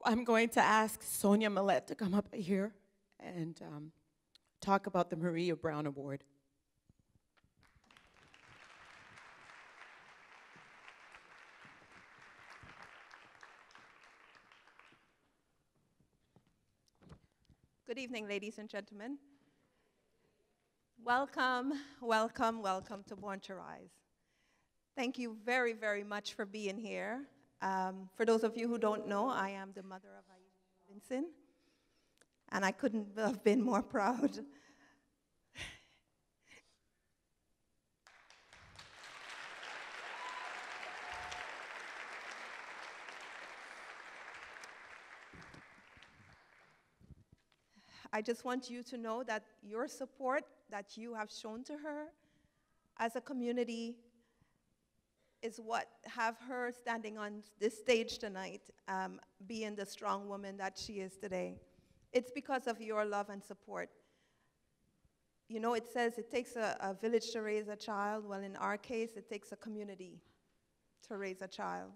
I'm going to ask Sonia Millette to come up here and talk about the Maria Brown Award. Good evening, ladies and gentlemen. Welcome, welcome, welcome to Born to Rise. Thank you very, very much for being here. For those of you who don't know, I am the mother of Aisha Robinson, and I couldn't have been more proud. I just want you to know that your support that you have shown to her as a community is what have her standing on this stage tonight, being the strong woman that she is today. It's because of your love and support. You know, it says it takes a village to raise a child. Well, in our case, it takes a community to raise a child.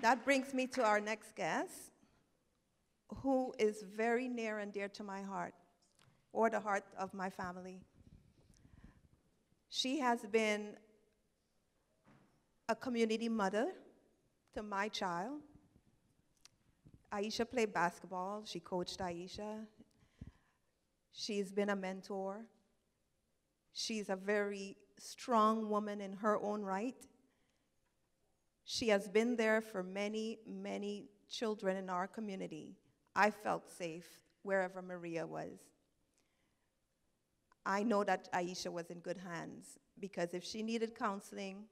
That brings me to our next guest, who is very near and dear to my heart, or the heart of my family. She has been a community mother to my child. Aisha played basketball. She coached Aisha. She's been a mentor. She's a very strong woman in her own right. She has been there for many, many children in our community. I felt safe wherever Maria was. I know that Aisha was in good hands, because if she needed counseling,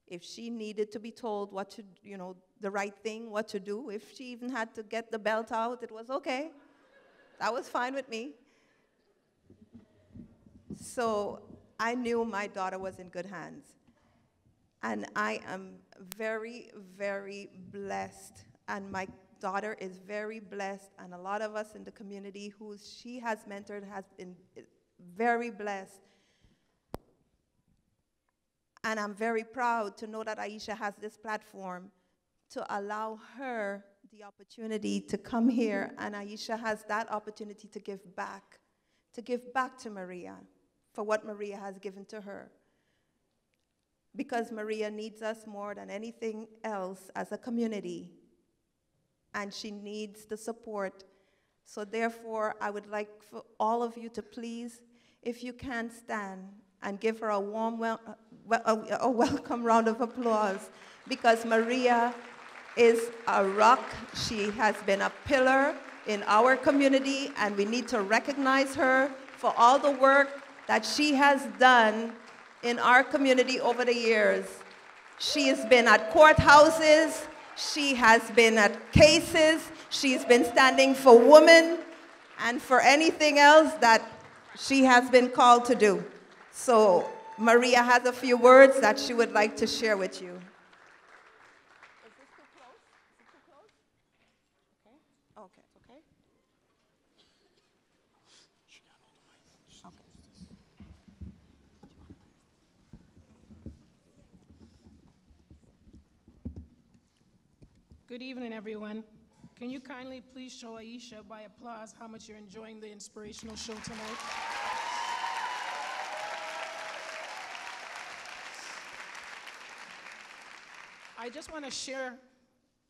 if she needed to be told what to, the right thing, what to do, if she even had to get the belt out, it was okay. That was fine with me. So I knew my daughter was in good hands. And I am very, very blessed, and my daughter is very blessed, and a lot of us in the community who she has mentored has been very blessed. And I'm very proud to know that Aisha has this platform to allow her the opportunity to come here, and Aisha has that opportunity to give back to Maria for what Maria has given to her. Because Maria needs us more than anything else as a community, and she needs the support. So therefore, I would like for all of you to please, if you can, stand and give her a warm a welcome round of applause, because Maria is a rock. She has been a pillar in our community, and we need to recognize her for all the work that she has done in our community over the years. She has been at courthouses, she has been at cases, she's been standing for women and for anything else that she has been called to do. So Maria has a few words that she would like to share with you. Is this too close? Is it too close? Okay. Okay, okay. Good evening, everyone. Can you kindly please show Aisha by applause how much you're enjoying the inspirational show tonight? I just want to share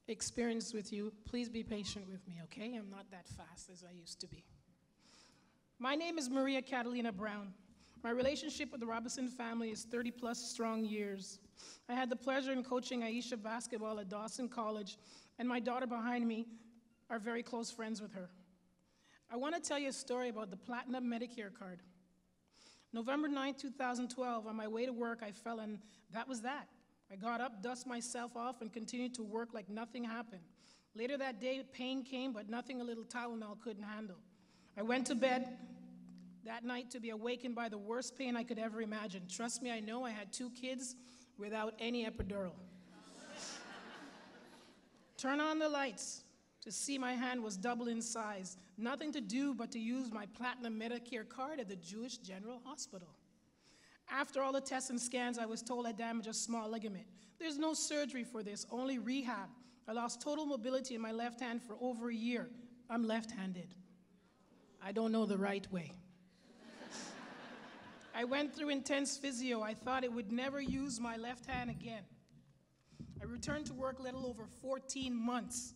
experience with you. Please be patient with me, okay? I'm not that fast as I used to be. My name is Maria Catalina Brown. My relationship with the Robinson family is 30-plus strong years. I had the pleasure in coaching Aisha basketball at Dawson College, and my daughter behind me are very close friends with her. I want to tell you a story about the Platinum Medicare card. November 9, 2012, on my way to work, I fell, and that was that. I got up, dusted myself off, and continued to work like nothing happened. Later that day, pain came, but nothing a little Tylenol couldn't handle. I went to bed that night to be awakened by the worst pain I could ever imagine. Trust me, I know I had 2 kids without any epidural. Turn on the lights to see my hand was double in size. Nothing to do but to use my Platinum Medicare card at the Jewish General Hospital. After all the tests and scans, I was told I damaged a small ligament. There's no surgery for this, only rehab. I lost total mobility in my left hand for over a year. I'm left-handed. I don't know the right way. I went through intense physio. I thought it would never use my left hand again. I returned to work a little over 14 months,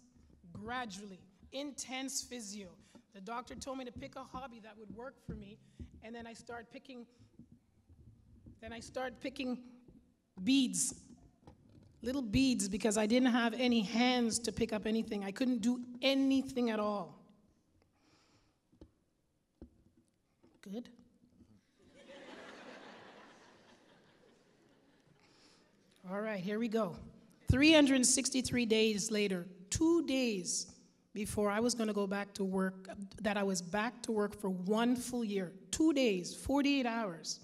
gradually, intense physio. The doctor told me to pick a hobby that would work for me, and then I started picking beads, little beads, because I didn't have any hands to pick up anything. I couldn't do anything at all. Good. All right, here we go. 363 days later, 2 days before I was going to go back to work, that I was back to work for 1 full year, 2 days, 48 hours.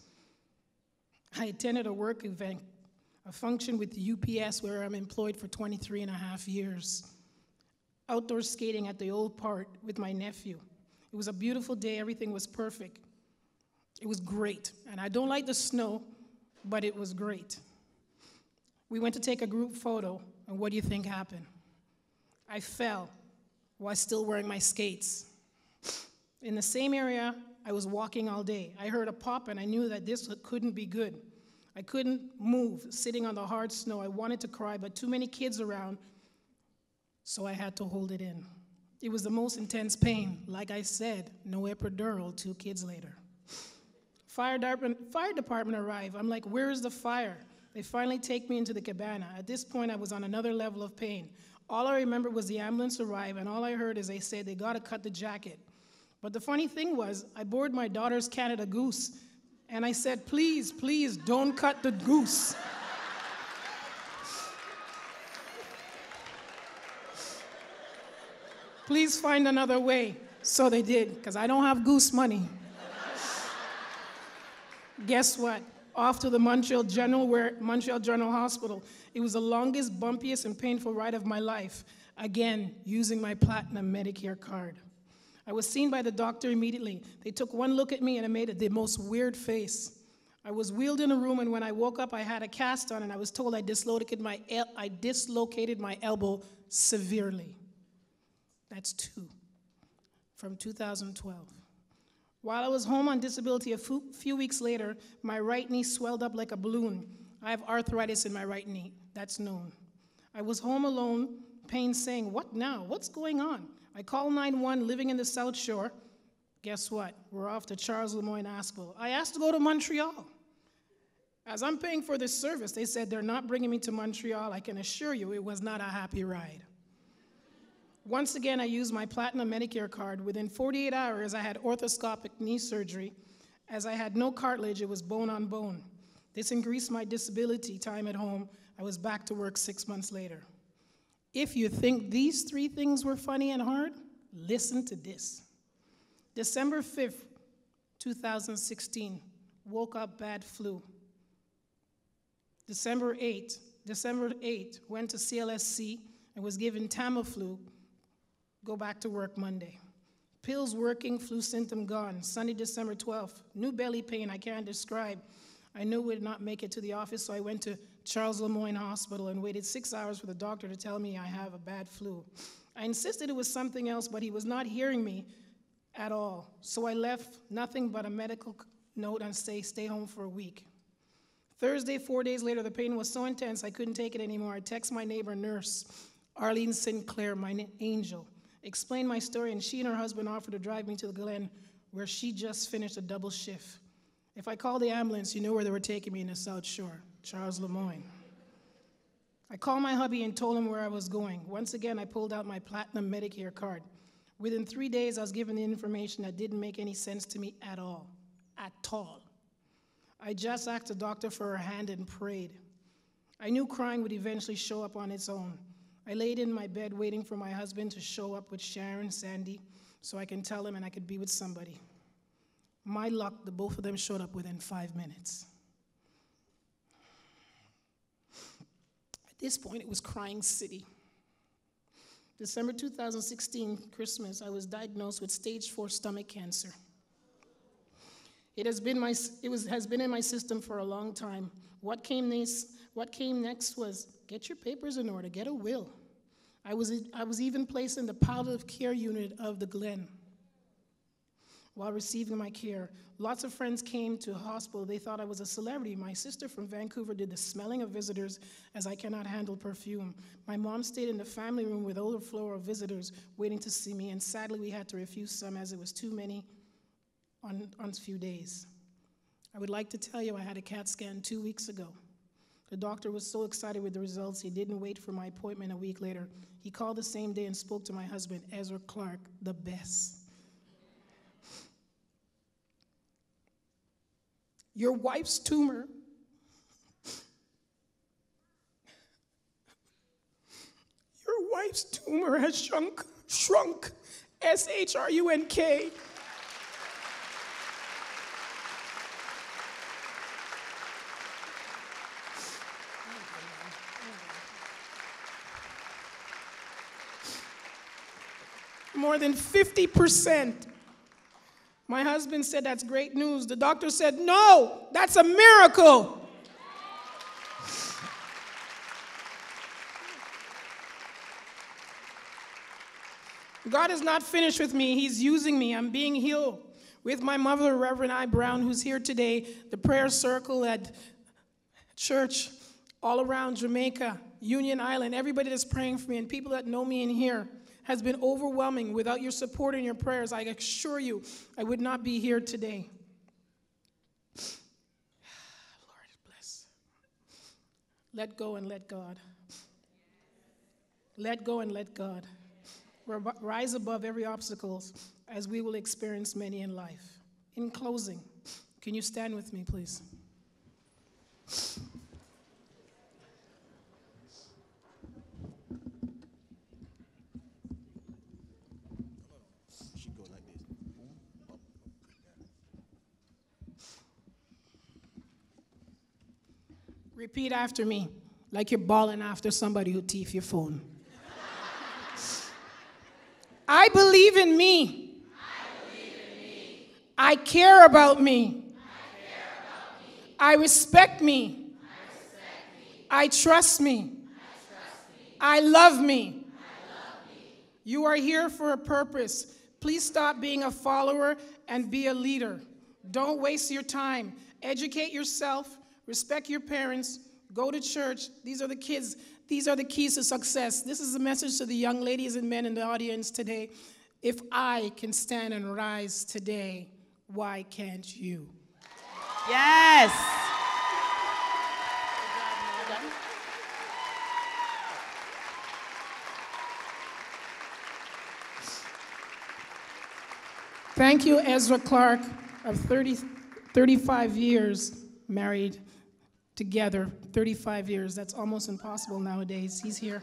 I attended a work event, a function with the UPS where I'm employed for 23 and a half years. Outdoor skating at the old part with my nephew. It was a beautiful day, everything was perfect. It was great, and I don't like the snow, but it was great. We went to take a group photo, and what do you think happened? I fell while still wearing my skates. In the same area, I was walking all day. I heard a pop, and I knew that this couldn't be good. I couldn't move, sitting on the hard snow. I wanted to cry, but too many kids around, so I had to hold it in. It was the most intense pain. Like I said, no epidural 2 kids later. Fire department arrived. I'm like, where is the fire? They finally take me into the cabana. At this point, I was on another level of pain. All I remember was the ambulance arrived, and all I heard is they said they gotta cut the jacket. But the funny thing was, I boarded my daughter's Canada Goose, and I said, please, please, don't cut the goose. Please find another way. So they did, because I don't have goose money. Guess what? Off to the Montreal General Hospital. It was the longest, bumpiest, and painful ride of my life. Again, using my Platinum Medicare card. I was seen by the doctor immediately. They took one look at me and I made the most weird face. I was wheeled in a room, and when I woke up, I had a cast on, and I was told I dislocated my elbow severely. That's 2 from 2012. While I was home on disability, a few weeks later, my right knee swelled up like a balloon. I have arthritis in my right knee. That's known. I was home alone, pain saying, what now? What's going on? I called 911, living in the South Shore. Guess what? We're off to Charles Lemoyne Hospital. I asked to go to Montreal. As I'm paying for this service, they said they're not bringing me to Montreal. I can assure you it was not a happy ride. Once again, I used my Platinum Medicare card. Within 48 hours, I had orthoscopic knee surgery. As I had no cartilage, it was bone on bone. This increased my disability time at home. I was back to work 6 months later. If you think these 3 things were funny and hard, listen to this. December 5th, 2016, woke up bad flu. December 8th, went to CLSC and was given Tamiflu. Go back to work Monday. Pills working, flu symptom gone. Sunday, December 12th, new belly pain I can't describe. I knew we would not make it to the office, so I went to Charles Lemoyne Hospital and waited 6 hours for the doctor to tell me I have a bad flu. I insisted it was something else, but he was not hearing me at all. So I left nothing but a medical note and stay home for a week. Thursday, 4 days later, the pain was so intense I couldn't take it anymore. I text my neighbor nurse, Arlene Sinclair, my angel. Explained my story, and she and her husband offered to drive me to the Glen, where she just finished a double shift. If I called the ambulance, you know where they were taking me, in the South Shore, Charles Lemoyne. I called my hubby and told him where I was going. Once again, I pulled out my Platinum Medicare card. Within 3 days, I was given the information that didn't make any sense to me at all. At all. I just asked the doctor for her hand and prayed. I knew crying would eventually show up on its own. I laid in my bed waiting for my husband to show up with Sharon, Sandy, so I can tell him and I could be with somebody. My luck, the both of them showed up within 5 minutes. At this point, it was crying city. December 2016, Christmas, I was diagnosed with stage 4 stomach cancer. Has been in my system for a long time. What came next was get your papers in order, get a will. I was even placed in the palliative care unit of the Glen while receiving my care. Lots of friends came to the hospital. They thought I was a celebrity. My sister from Vancouver did the smelling of visitors, as I cannot handle perfume. My mom stayed in the family room with overflow of visitors waiting to see me, and sadly we had to refuse some as it was too many on a few days. I would like to tell you I had a CAT scan 2 weeks ago. The doctor was so excited with the results, he didn't wait for my appointment a week later. He called the same day and spoke to my husband, Ezra Clark, the best. Your wife's tumor has shrunk, S-H-R-U-N-K. More than 50%. My husband said, that's great news. The doctor said, no, that's a miracle. God is not finished with me. He's using me. I'm being healed. With my mother, Reverend I. Brown, who's here today, the prayer circle at church all around Jamaica, Union Island, everybody that's praying for me, and people that know me in here, has been overwhelming. Without your support and your prayers, I assure you, I would not be here today. Lord bless. Let go and let God. Let go and let God. Rise above every obstacle, as we will experience many in life. In closing, can you stand with me, please? Repeat after me, like you're bawling after somebody who thief your phone. I believe in me. I care about me. I respect me. I trust me. I love me. You are here for a purpose. Please stop being a follower and be a leader. Don't waste your time. Educate yourself. Respect your parents. Go to church. These are the kids. These are the keys to success. This is a message to the young ladies and men in the audience today. If I can stand and rise today, why can't you? Yes. Thank you, Ezra Clark, of 35 years married together, 35 years. That's almost impossible nowadays. He's here.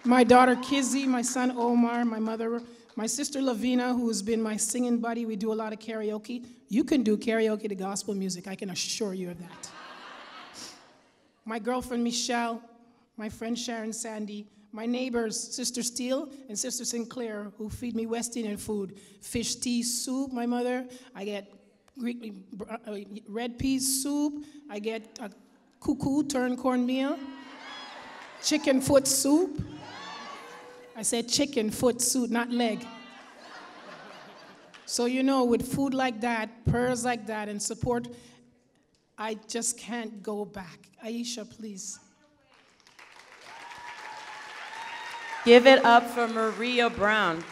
My daughter, Kizzy, my son, Omar, my mother, my sister, Lavina, who has been my singing buddy. We do a lot of karaoke. You can do karaoke to gospel music. I can assure you of that. My girlfriend, Michelle, my friend, Sharon Sandy, my neighbors, Sister Steele and Sister Sinclair, who feed me West Indian food. Fish tea soup, my mother. I get red pea soup. I get a cuckoo turned cornmeal. Chicken foot soup. I said chicken foot soup, not leg. So you know, with food like that, prayers like that, and support, I just can't go back. Aisha, please. Give it up for Maria Brown.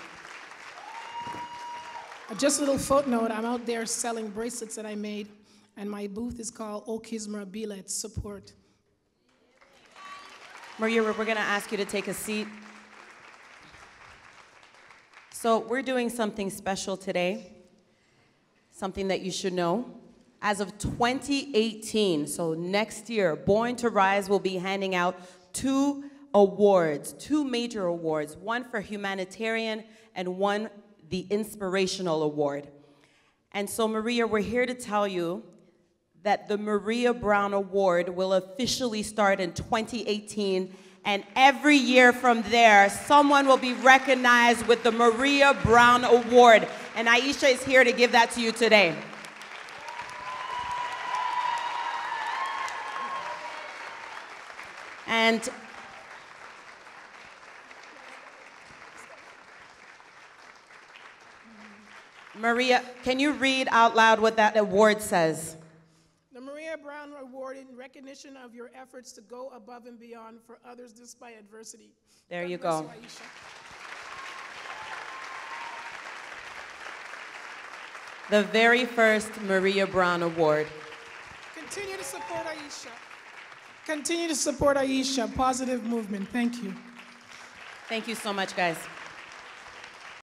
Just a little footnote, I'm out there selling bracelets that I made, and my booth is called Okizma Bilet Support. Maria, we're going to ask you to take a seat. So we're doing something special today, something that you should know. As of 2018, so next year, Born to Rise will be handing out two major awards, one for Humanitarian and one the Inspirational Award. And so, Maria, we're here to tell you that the Maria Brown Award will officially start in 2018, and every year from there, someone will be recognized with the Maria Brown Award. And Aisha is here to give that to you today. And Maria, can you read out loud what that award says? The Maria Brown Award in recognition of your efforts to go above and beyond for others despite adversity. There God you bless go. Aisha. The very first Maria Brown Award. Continue to support Aisha. Continue to support Aisha. Positive movement. Thank you. Thank you so much, guys.